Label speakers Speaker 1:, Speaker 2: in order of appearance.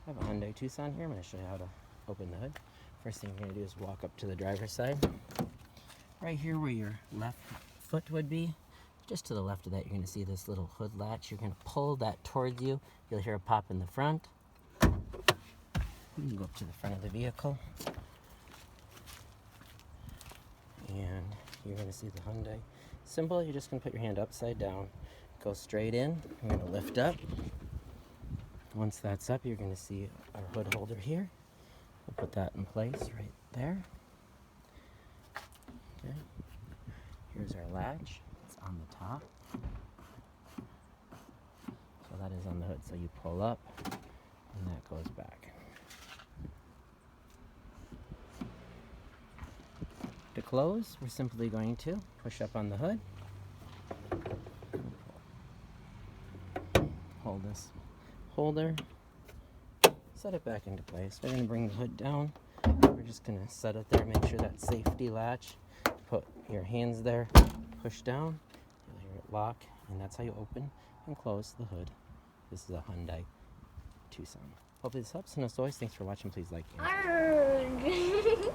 Speaker 1: I have a Hyundai Tucson here. I'm going to show you how to open the hood. First thing you're going to do is walk up to the driver's side. Right here where your left foot would be, just to the left of that, you're going to see this little hood latch. You're going to pull that towards you. You'll hear a pop in the front. You can go up to the front of the vehicle. And you're going to see the Hyundai symbol. You're just going to put your hand upside down, go straight in. You're going to lift up. Once that's up, you're going to see our hood holder here. We'll put that in place right there. Okay. Here's our latch. It's on the top. So that is on the hood. So you pull up, and that goes back. To close, we're simply going to push up on the hood. Hold this holder, set it back into place. We're going to bring the hood down. We're just going to set it there, make sure that safety latch. Put your hands there, push down, you'll hear it lock, and that's how you open and close the hood. This is a Hyundai Tucson. Hopefully this helps, and as always, thanks for watching. Please like and subscribe.